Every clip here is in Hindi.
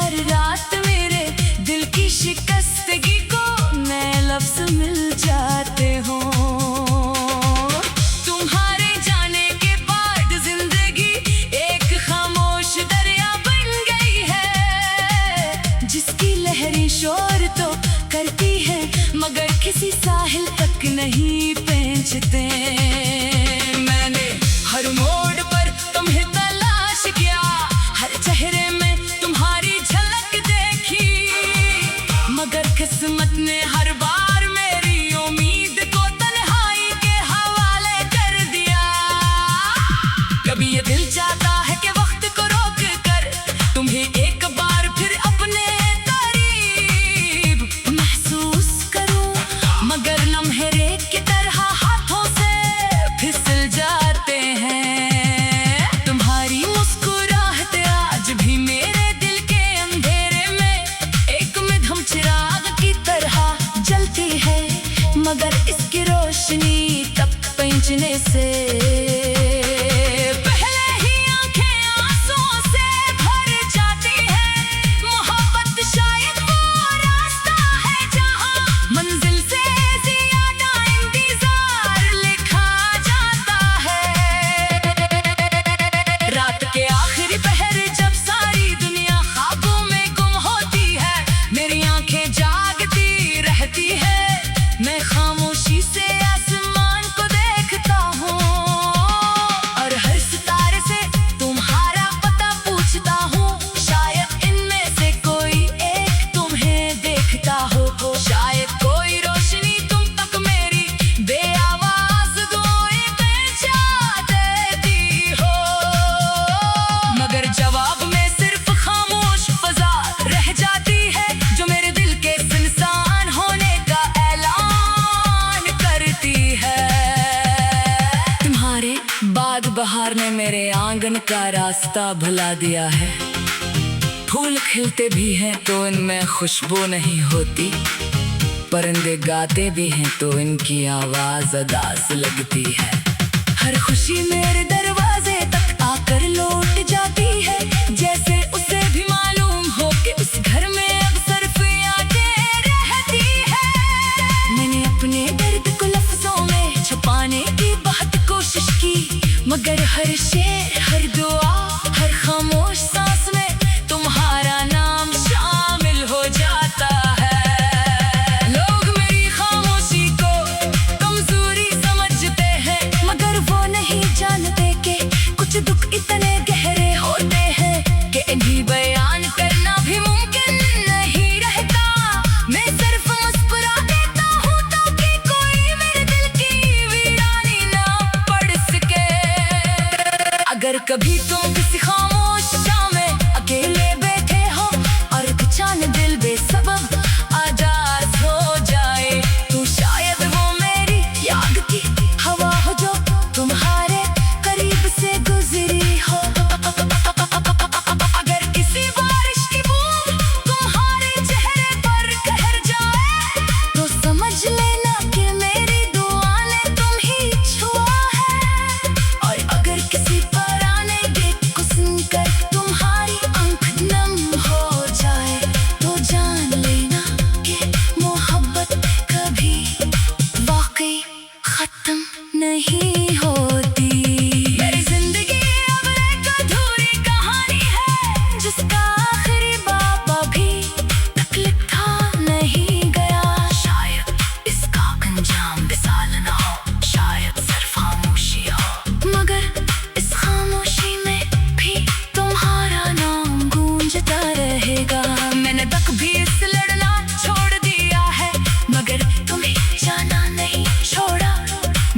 हर रात मेरे दिल की शिकस्तगी को नए लफ्ज मिल जाते हो। तुम्हारे जाने के बाद जिंदगी एक खामोश दरिया बन गई है, जिसकी लहरें शोर तो करती है मगर किसी साहिल तक नहीं पहुंचते। मैंने हर मोड़ पर तुम्हें तलाश किया, हर चेहरे में तुम्हारी झलक देखी, मगर किस्मत ने हर बार मेरी उम्मीद को तन्हाई के हवाले कर दिया। कभी ये दिल चाहता है कि वक्त को रोक कर तुम्हें एक बार फिर अपने करीब महसूस करूं, मगर लम्हे रेत की तरह हाथों से फिसल जाते हैं। तुम्हारी मुस्कुराहट आज भी मेरे दिल के अंधेरे में एक मध्यम चिराग की तरह जलती है, मगर इसकी रोशनी तक पहुंचने से पहले ही आंखें आंसुओं से भर जाती है। मोहब्बत शायद वो रास्ता है जहां मंजिल से ज्यादा इंतजार लिखा जाता है। रात के आखिरी पहर जब सारी दुनिया ख्वाबों में गुम होती है, मेरी आंखें जागती रहती है, मैं खामोशी से आसमान को देखता हूँ और हर सितारे से तुम्हारा पता पूछता हूँ। शायद इनमें से कोई एक तुम्हें देखता हो, शायद कोई रोशनी तुम तक मेरी बेआवाज दुआएं पहुंचा देती हो, मगर जवाब में सिर्फ खामोश फजा रह जाती है जो मेरे दिल के सुनसान होने का ऐलान करती है। तुम्हारे बाद बहार ने मेरे आंगन का रास्ता भुला दिया है, फूल खिलते भी हैं तो इनमें खुशबू नहीं होती, परिंदे गाते भी हैं तो इनकी आवाज अदास लगती है। हर खुशी मेरे दरवाजे तक आकर लौट जाती है, जैसे उसे भी मालूम हो कि उस घर में अब सिर्फ यादें रहती है। मैंने अपने दर्द को लफ्जों में छुपाने की बहुत कोशिश की, मगर हर शेर, हर दुआ, हर खामोश सांस में तुम्हारा नाम शामिल हो जाता है। लोग मेरी खामोशी को कमजोरी समझते हैं, मगर वो नहीं जानते कि कुछ दुख इतने गहरे होते हैं कि इन्हीं बयान करना भी मुमकिन नहीं रहता। मैं सिर्फ मुस्कुरा देता हूँ ताकि कोई मेरे दिल की वीरानी ना पढ़ सके। अगर कभी तुम किसी खामोश शाम में अकेले बैठे हो और बेचैन दिल बेसबब आजाद हो जाए, तो शायद वो मेरी याद की हवा हो जो तुम्हारे करीब से गुजरी हो। अगर किसी बारिश की बूंद तुम्हारे चेहरे पर ठहर जाए, तो समझ लेना कि मेरी दुआ ने तुम ही छुआ है। और अगर किसी पुराने गीत को सुनकर तुम्हारी आंख नम हो जाए, तो जान लेना कि मोहब्बत कभी वाकई खत्म नहीं होती। मेरी जिंदगी अब एक अधूरी कहानी है, जिसका आखिरी बाब अभी तक लिखा नहीं गया। शायद इसका अंजाम विशाल न हो, शायद सिर्फ खामोशी हो, मगर इस खामोशी में भी तुम्हारा नाम गूंजता रहेगा। मैंने तक भी इस लड़ना छोड़ दिया है, मगर तुम्हें जाना नहीं छोड़ा।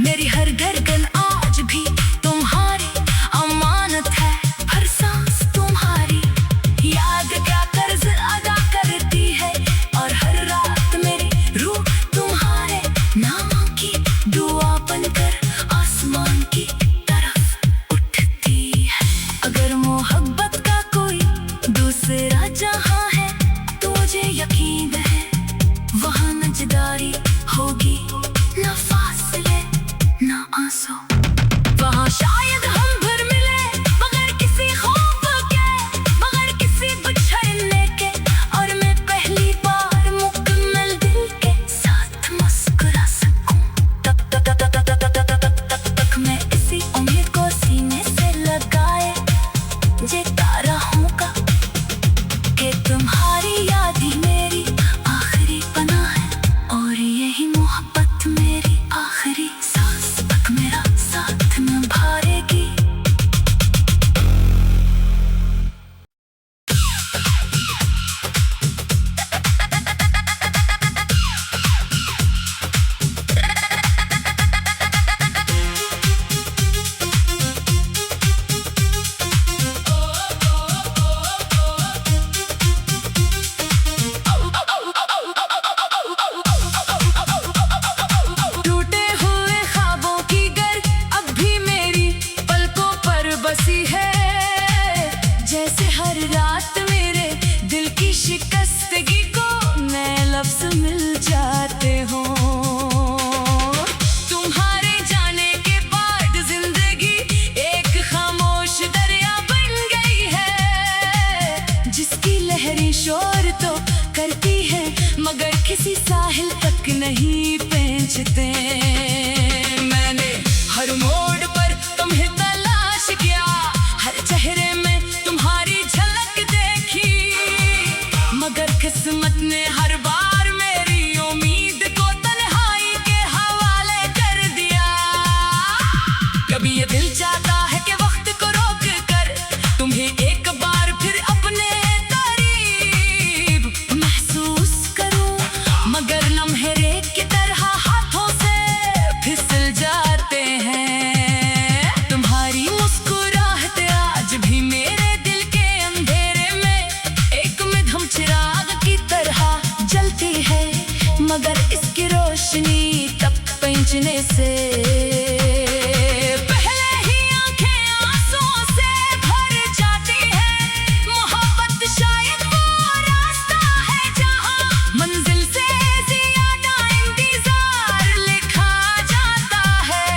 मेरी हर धड़कन आज भी तुम्हारी अमानत है, हर सांस तुम्हारी याद का कर्ज अदा करती है, और हर रात मेरी रूह तुम्हारे नाम की दुआ बनकर आसमान की तरफ उठती है। अगर मोहब्बत का कोई दूसरा जहां है, तो मुझे यकीन है वहां न जुदाई होगी, न फासले न आंसू। वहां शायद हम भर मिले मगर किसी खौफ के, मगर किसी बिछड़ने के। कहीं शोर तो करती है, मगर किसी साहिल तक नहीं पहुंचते। मैंने हर मोड़ पर तुम्हें तलाश किया, हर चेहरे में तुम्हारी झलक देखी, मगर किस्मत ने हर बार मेरी उम्मीद को तन्हाई के हवाले कर दिया। कभी ये दिल चाहता है कि वक्त को रोक कर तुम्हें एक बार फिर अपने करीब महसूस करूं, मगर लम्हे रेत की तरह हाथों से फिसल जाते हैं। तुम्हारी मुस्कुराहट आज भी मेरे दिल के अंधेरे में एक मध्यम चिराग की तरह जलती है, मगर इसकी रोशनी तब पहुंचने से पहले ही आंखें आंसुओं से भर जाती है। मोहब्बत शायद वो रास्ता है जहां मंजिल से ज्यादा इंतजार लिखा जाता है।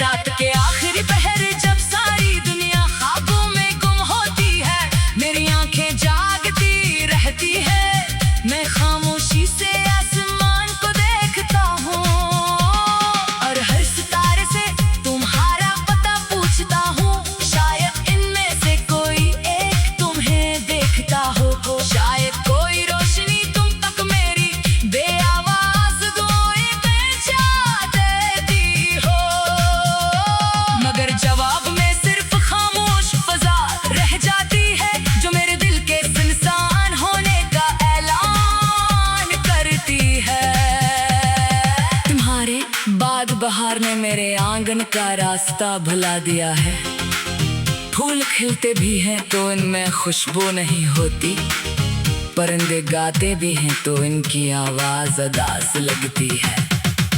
रात के आखिरी पहर जब सारी दुनिया ख्वाबों में गुम होती है, मेरी आंखें जागती रहती है। मैं खामोशी से आसमान को देखता हूँ और हर सितारे से तुम्हारा पता पूछता हूँ। शायद इनमें से कोई एक तुम्हें देखता हो, शायद कोई रोशनी तुम तक मेरी बेआवाज दुआएं पहुंचा देती हो, मगर जवाब में सिर्फ खामोश फजा रह जाती है, जो मेरे दिल के सुनसान होने का ऐलान करती है। तुम्हारे बाद बहार ने मेरे आंगन का रास्ता भुला दिया है। फूल खिलते भी हैं तो इनमें खुशबू नहीं होती, परिंदे गाते भी हैं तो इनकी आवाज अदास लगती है।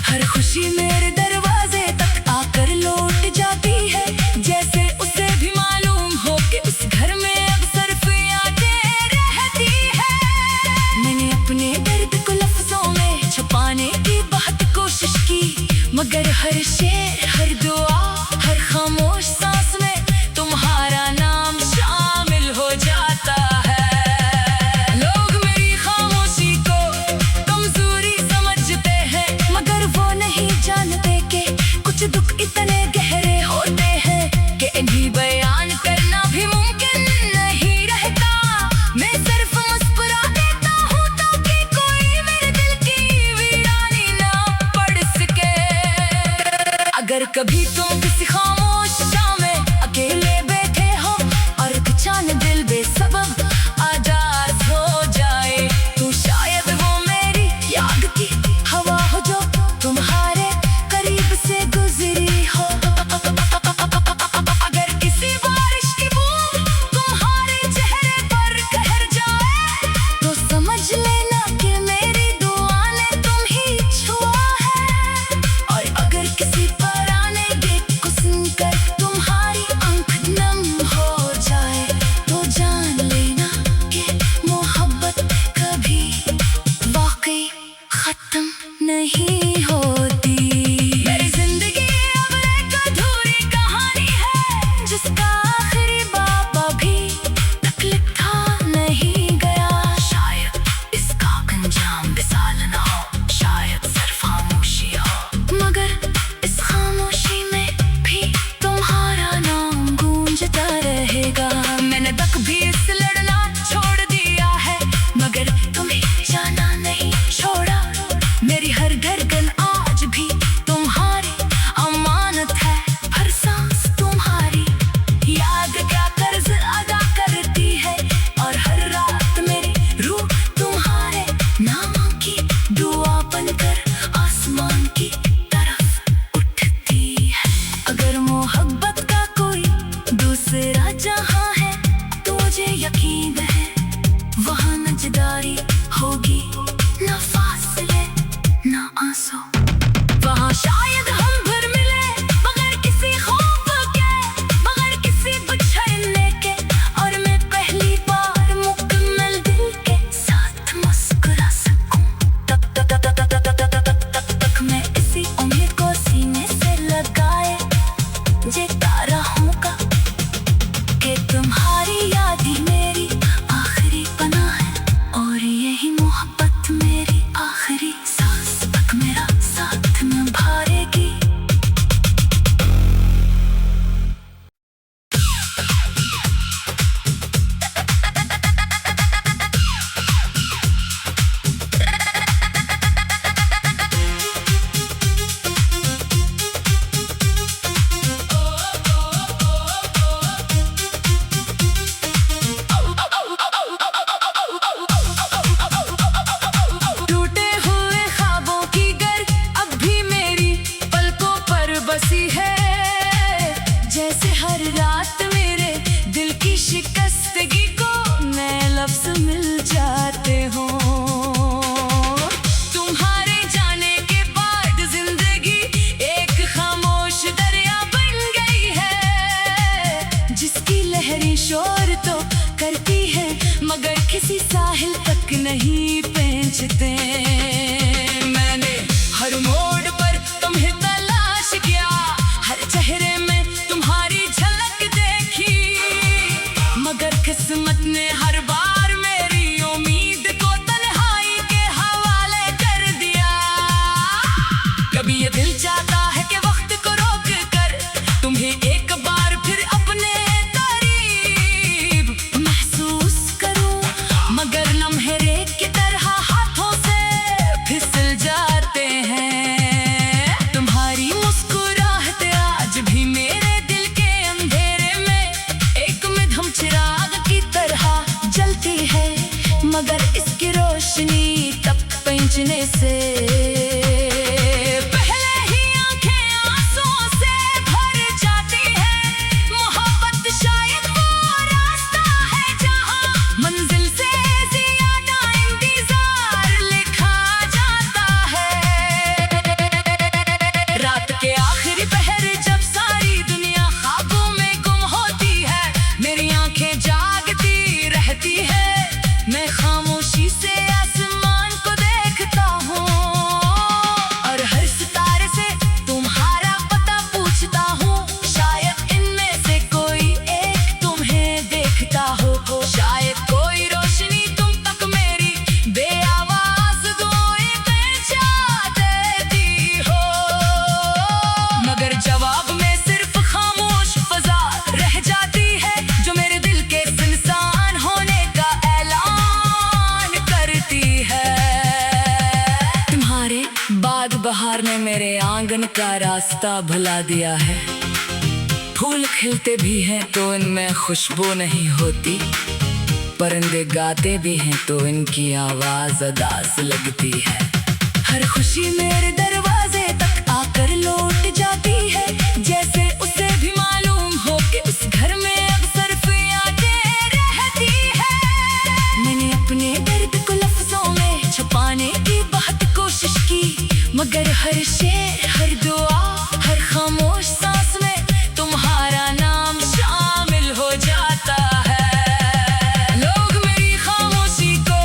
हर खुशी मेरे दरवाजे तक आकर लौट जाती है, जैसे उसे भी मालूम हो कि उस घर में अब सिर्फ यादें रहती है। मैंने अपने दर्द को लफ्जों में छुपाने की बहुत कोशिश की, मगर हर शेर, हर दुआ, हर खामोश सांस में तुम्हारा नाम शामिल हो जाता है। लोग मेरी खामोशी को कमजोरी समझते हैं, मगर वो नहीं जानते कि कुछ दुख इतने गहरे होते हैं कि इन्हें बयान करना भी मुमकिन नहीं रहता। मैं सिर्फ मुस्कुरा देता हूँ ताकि कोई मेरे दिल की वीरानी ना पढ़ सके। अगर कभी तुम किसी खामोश शाम में अकेले बैठे हो और अचानक दिल बेसबब आजाद हो जाए, तो शायद वो मेरी याद की हवा हो जो तुम्हारे करीब से गुजरी हो। अगर किसी बारिश की बूंद तुम्हारे चेहरे पर ठहर जाए, तो समझ लेना कि मेरी दुआ ने तुम ही छुआ है। और अगर किसी पुराने गीत को सुनकर तुम्हारी आंख नम हो जाए, तो जान लेना कि मोहब्बत कभी वाकई खत्म नहीं होती। मेरी जिंदगी अब एक अधूरी कहानी है, जिसका आखिरी बाब अभी तक लिखा नहीं गया। शायद इसका अंजाम विशाल ना हो, शायद सिर्फ खामोशी हो, मगर इस खामोशी में भी तुम्हारा नाम गूंजता रहेगा। मैंने तक भी इस लड़ना छोड़ दिया है, मगर तुम्हें जाना नहीं छोड़ा। मेरी हर धड़कन आज भी तुम्हारी अमानत है, हर सांस तुम्हारी याद का कर्ज अदा करती है, और हर रात मेरी रूह तुम्हारे नामों की दुआ बनकर आसमान की तरफ उठती है। अगर मोहब्बत का कोई दूसरा जहां है, तो मुझे यकीन है वहां न जुदाई होगी, न फासले, न आंसू। वहां शायद हम भर मिले मगर किसी खौफ के, मगर किसी बिछड़ने के, और मैं पहली बार मुकम्मल दिल के साथ मुस्कुरा सकूं। तक मैं इसी उम्मीद को सीने से लगाए जेता रहूंगा कि तुम्हारी याद ही मेरी किसी साहिल तक नहीं पहुंचते। मैंने हर मोड़ पर तुम्हें तलाश किया, हर चेहरे में तुम्हारी झलक देखी, मगर किस्मत ने हर बार मेरी उम्मीद को तन्हाई के हवाले कर दिया। कभी ये दिल चाहता है कि वक्त को रोक कर तुम्हें एक बार फिर अपने करीब महसूस करूं, मगर लम्हे रेत की तरह हाथों से फिसल जाते हैं। तुम्हारी मुस्कुराहट आज भी मेरे दिल के अंधेरे में एक मध्यम चिराग की तरह जलती है, मगर इसकी रोशनी तक पहुंचने से पहले ही आंखें आंसुओं से भर जाती है। मोहब्बत शायद वो रास्ता है जहां मंजिल से ज्यादा इंतजार लिखा जाता है। रात के आखिरी पहर जब सारी दुनिया ख्वाबों में गुम होती है, मेरी आंखें जागती रहती है। मैं खामोशी से आसमान को देखता हूँ और हर सितारे से तुम्हारा पता पूछता हूँ। शायद इनमें से कोई एक तुम्हें देखता हो, शायद कोई रोशनी तुम तक मेरी बेआवाज दुआएं पहुंचा देती हो, मगर जवाब में सिर्फ खामोश फजा रह जाती है जो मेरे दिल के सुनसान होने का ऐलान करती है। तुम्हारे बाद बहार ने मेरे आंगन का रास्ता भुला दिया है। फूल खिलते भी हैं तो इनमें खुशबू नहीं होती, परिंदे गाते भी हैं तो इनकी आवाज अदास लगती है। हर खुशी मेरे दरवाजे तक आकर लौट जाती है, जैसे उसे भी मालूम हो कि उस घर में अक्सर यादें रहती है। मैंने अपने दर्द को लफ्जों में छुपाने की बहुत कोशिश की, मगर हर शेर, हर दुआ, हर खामोश सांस में तुम्हारा नाम शामिल हो जाता है। लोग मेरी खामोशी को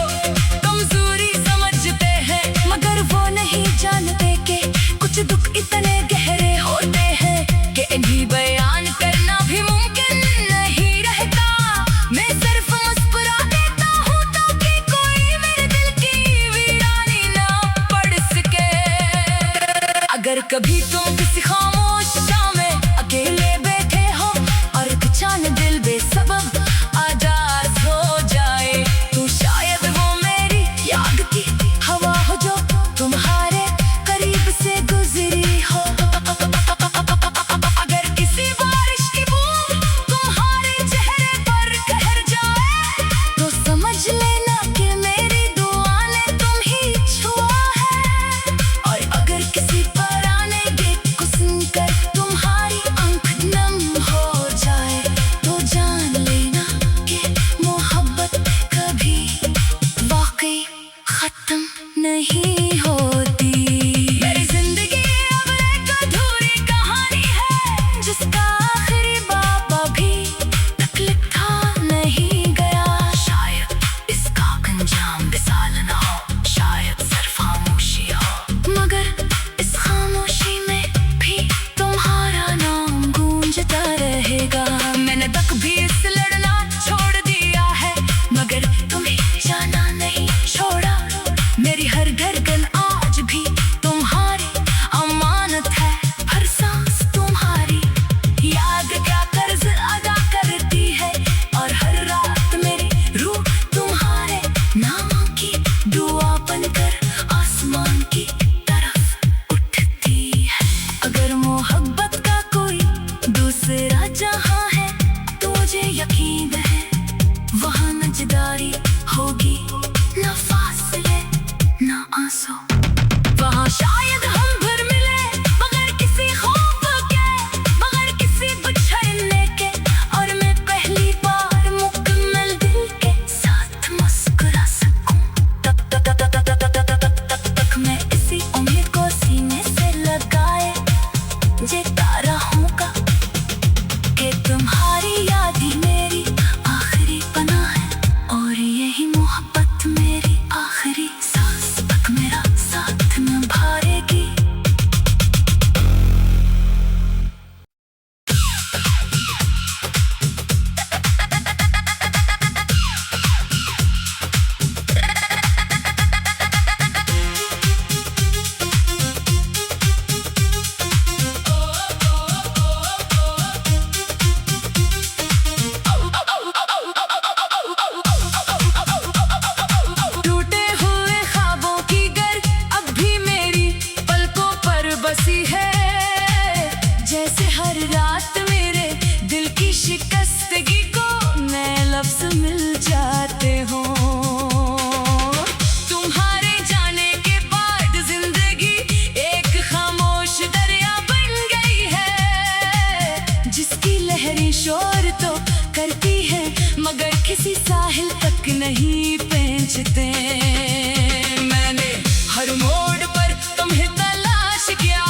कमजोरी समझते हैं, मगर वो नहीं जानते कि कुछ दुख इतने गहरे होते हैं कि इन्हीं बयान करना भी मुमकिन नहीं रहता। मैं सिर्फ मुस्कुरा देता हूँ ताकि कोई मेरे दिल की वीरानी ना पढ़ सके। अगर कभी तुम किसी खामोश शाम में अकेले बैठे हो और अचानक दिल बेसबब आजाद हो जाए, तो शायद वो मेरी याद की हवा हो जो तुम्हारे करीब से गुजरी हो। अगर किसी बारिश की बूंद तुम्हारे चेहरे पर ठहर जाए, तो समझ लेना कि मेरी दुआ ने तुम ही छुआ है। और अगर किसी पुराने गीत को सुनकर तुम्हारी आंख नम हो जाए, तो जान लेना कि मोहब्बत कभी वाकई खत्म नहीं होती। मेरी जिंदगी अब एक अधूरी कहानी है, जिसका आखिरी बाब अभी तक लिखा नहीं गया। शायद इसका अंजाम विशाल ना हो, शायद सिर्फ खामोशी हो, मगर इस खामोशी में भी तुम्हारा नाम गूंजता रहेगा। मैंने तक भी इस लड़ना छोड़ दिया है, मगर तुम्हें जाना नहीं छोड़ा। मेरी हर धड़कन आज भी तुम्हारी अमानत है, हर सांस तुम्हारी याद का कर्ज अदा करती है, और हर रात मेरी रूह तुम्हारे नाम की दुआ बनकर आसमान की तरफ उठती है। अगर मोहब्बत का कोई दूसरा जहां है, तो मुझे यकीन है वहां न जुदाई होगी, न फासले, न आंसू। वहां शायद हम भर मिले मगर किसी खौफ के, मगर किसी बिछड़ने के, और मैं पहली बार मुकम्मल दिल के साथ मुस्कुरा सकूं। तक मैं इसी उम्मीद को सीने से लगाए जीता रहूंगा कि तुम्हारी याद ही मेरी आखिरी पनाह है, और यही नहीं पेंचते। मैंने हर मोड़ पर तुम्हें तलाश किया,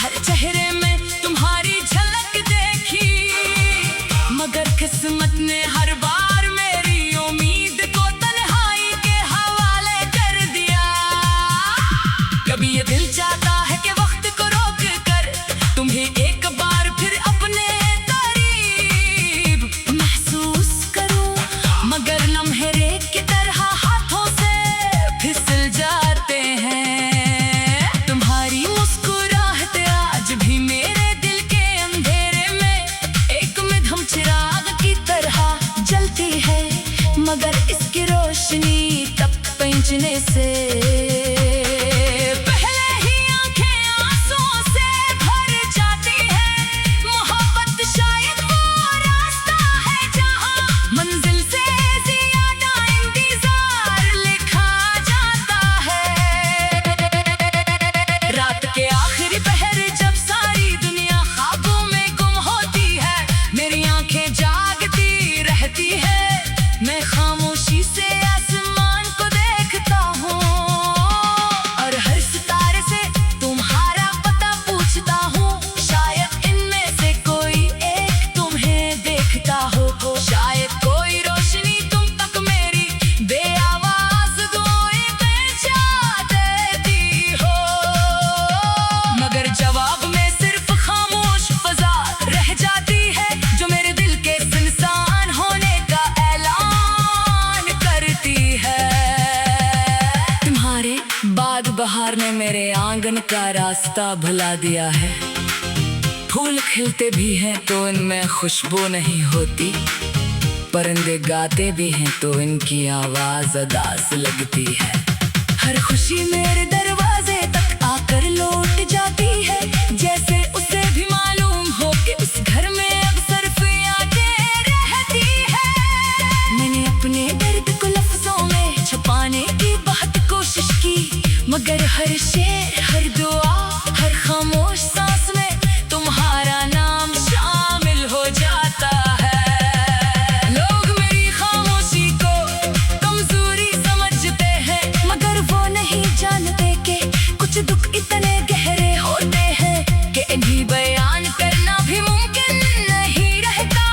हर चेहरे में तुम्हारी झलक देखी, मगर किस्मत ने हर बार मेरी उम्मीद को तन्हाई के हवाले कर दिया। कभी ये दिल चाहता है कि वक्त को रोक कर तुम्हें एक बार फिर अपने करीब महसूस करूं, मगर लम्हे रेत की तरह हाथों से फिसल जाते हैं। तुम्हारी मुस्कुराहट आज भी मेरे दिल के अंधेरे में एक मध्यम चिराग की तरह जलती है, मगर इसकी रोशनी तक पहुंचने से मैं खामोशी से आसमान को देखता हूँ और हर सितारे से तुम्हारा पता पूछता हूँ। शायद इनमें से कोई एक तुम्हें देखता हो, शायद कोई रोशनी तुम तक मेरी बेआवाज दुआएं पहुंचा देती हो, मगर जवाब में सिर्फ खामोश फजा रह जाती है जो मेरे दिल के सुनसान होने का बाद बहार ने मेरे आंगन का रास्ता भुला दिया है। फूल खिलते भी हैं तो इनमें खुशबू नहीं होती, परिंदे गाते भी हैं तो इनकी आवाज अदास लगती है। हर खुशी मेरे दरवाजे तक आकर लौट जाती है, जैसे उसे भी मालूम हो कि उस घर में अक्सर यादें रहती है। मैंने अपने दर्द को लफ्जों में छुपाने की बहुत कोशिश की, मगर हर शेर, हर दुआ, हर खामोश सांस में तुम्हारा नाम शामिल हो जाता है। लोग मेरी खामोशी को कमजोरी समझते हैं, मगर वो नहीं जानते कि कुछ दुख इतने गहरे होते हैं कि इन्हीं बयान करना भी मुमकिन नहीं रहता।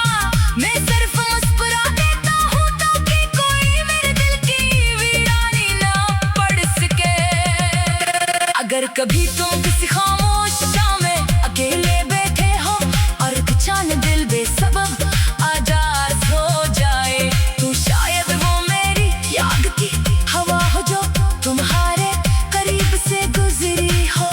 मैं सिर्फ मुस्कुरा देता हूँ ताकि कोई मेरे दिल की वीरानी ना पढ़ सके। अगर कभी तुम किसी खामोश शाम में अकेले बैठे हो और अचानक दिल बेसबब आजाद हो जाए, तो शायद वो मेरी याद की हवा हो जो तुम्हारे करीब से गुजरी हो।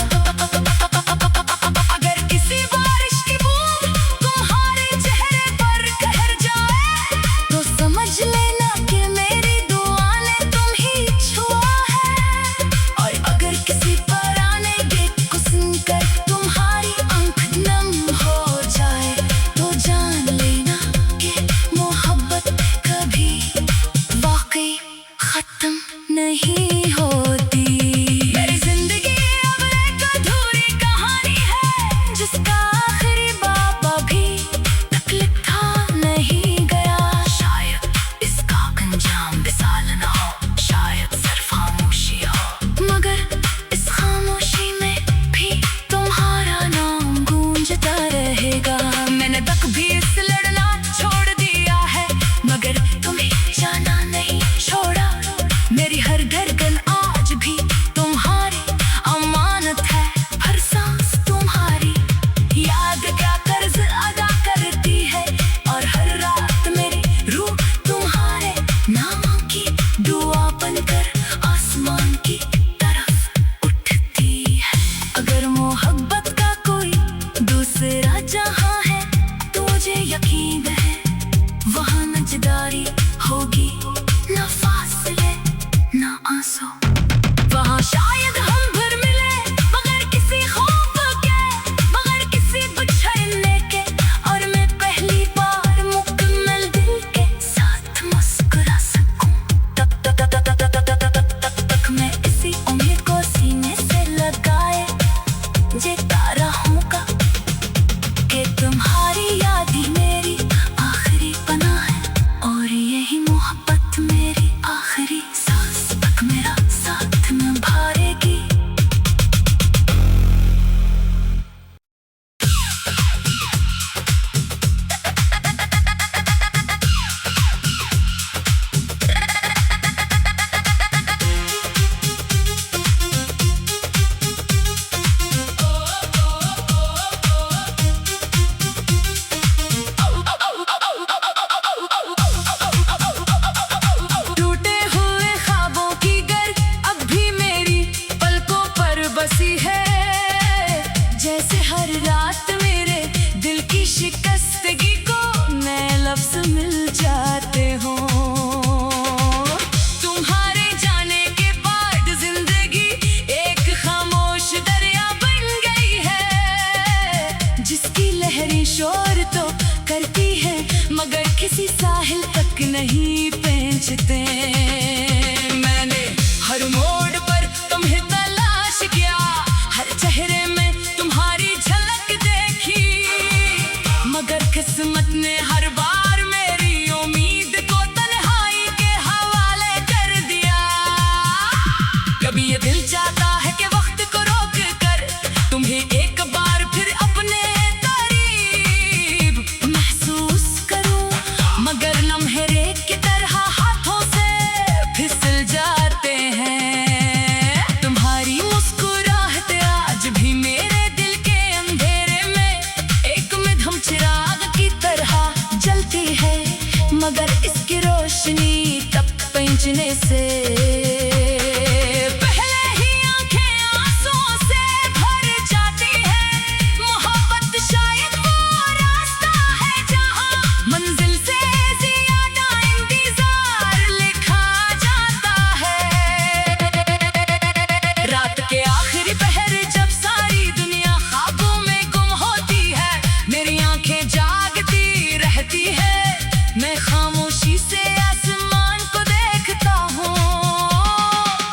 अगर किसी बारिश की बूंद तुम्हारे चेहरे पर ठहर जाए, तो समझ लेना कि मेरी दुआ ने तुम ही छुआ है। और अगर किसी कर नहीं पेंचते। मैंने हर मोड़ पर तुम्हें तलाश किया, हर चेहरे में तुम्हारी झलक देखी, मगर किस्मत ने हर बार मेरी उम्मीद को तन्हाई के हवाले कर दिया। कभी ये दिल चाहता है कि वक्त को रोक कर तुम्हें एक बार फिर अपने करीब महसूस करूं, मगर लम्हे रेत की तरह हाथों से फिसल जाते हैं। तुम्हारी मुस्कुराहट आज भी मेरे दिल के अंधेरे में एक मध्यम चिराग की तरह जलती है, मगर इसकी रोशनी तब पहुंचने से मैं खामोशी से आसमान को देखता हूँ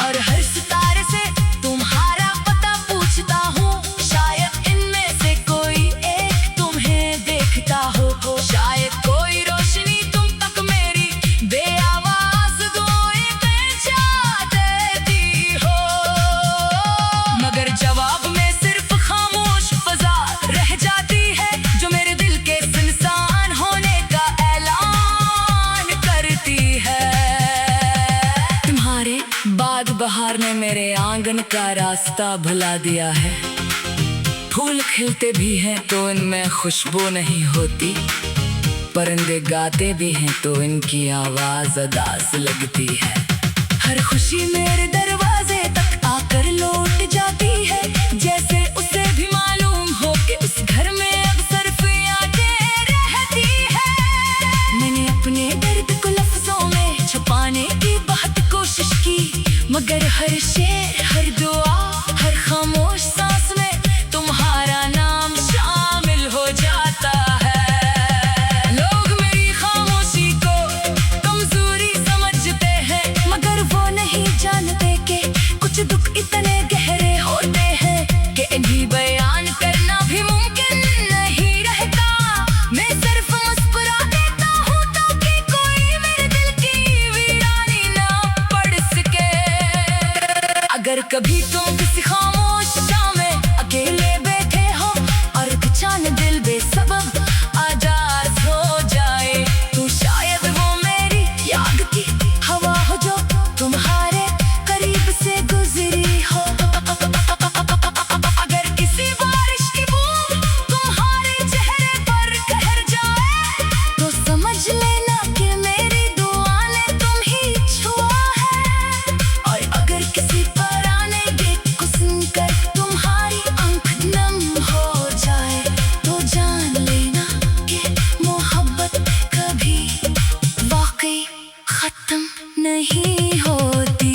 और हर सितारे से तुम्हारा पता पूछता हूँ। शायद इनमें से कोई एक तुम्हें देखता हो, शायद कोई रोशनी तुम तक मेरी बेआवाज दुआएं पहुंचा देती हो, मगर जवाब में सिर्फ खामोश फजा रह जाती है जो मेरे दिल के सुनसान होने का बाद बहार ने मेरे आंगन का रास्ता भुला दिया है। फूल खिलते भी हैं तो इनमें खुशबू नहीं होती, परिंदे गाते भी हैं तो इनकी आवाज अदास लगती है। हर खुशी मेरे दरवाजे तक आकर लौट जाती है, जैसे उसे भी मालूम हो कि उस घर में अक्सर यादें रहती है। मैंने अपने दर्द को लफ्जों में छुपाने की बहुत कोशिश की, मगर हर शेर, हर दुआ, हर खामोश सांस में तुम्हारा नाम शामिल हो जाता है। लोग मेरी खामोशी को कमजोरी समझते हैं, मगर वो नहीं जानते कि कुछ दुख इतने गहरे होते हैं कि इन्हीं बयान करना भी मुमकिन नहीं रहता। मैं सिर्फ मुस्कुरा देता हूँ ताकि कोई मेरे दिल की वीरानी ना पढ़ सके। अगर कभी तुम किसी खामोश शाम में अकेले बैठे हो और बेचैन दिल बेसबब आजाद हो जाए, तो शायद वो मेरी याद की हवा हो जो तुम्हारे करीब से गुजरी हो। अगर किसी बारिश की बूंद तुम्हारे चेहरे पर ठहर जाए, तो समझ लेना कि मेरी दुआ ने तुम ही छुआ है। और अगर किसी तुम्हारी आंख नम हो जाए, तो जान लेना कि मोहब्बत कभी वाकई खत्म नहीं होती।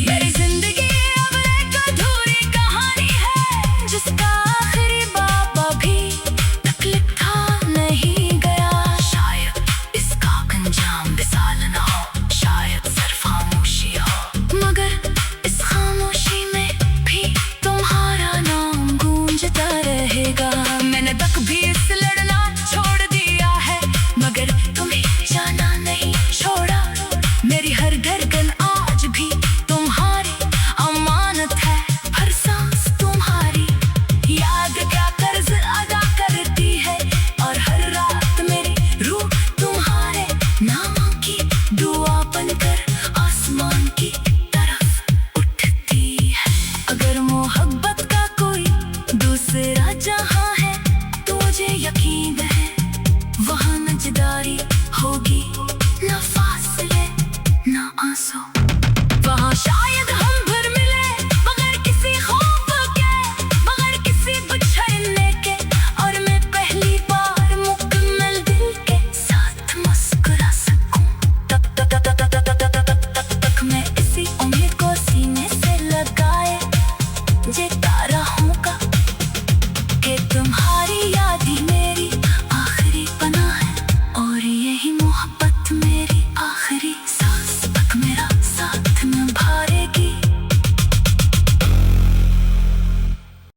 मेरी जिंदगी अब एक अधूरी कहानी है, जिसका आखिरी बाब अभी तक लिखा नहीं गया। शायद इसका अंजाम विशाल ना हो, शायद सिर्फ खामोशी हो, मगर इस खामोशी में भी तुम्हारा नाम गूंजता रहेगा। मैंने तक भी इस लड़ना छोड़ दिया है, मगर तुम्हें जाना नहीं छोड़ा। मेरी हर धड़कन आज भी तुम्हारी अमानत है, हर सांस तुम्हारी याद का कर्ज अदा करती है, और हर रात मेरी रूह तुम्हारे नाम की दुआ बनकर आसमान की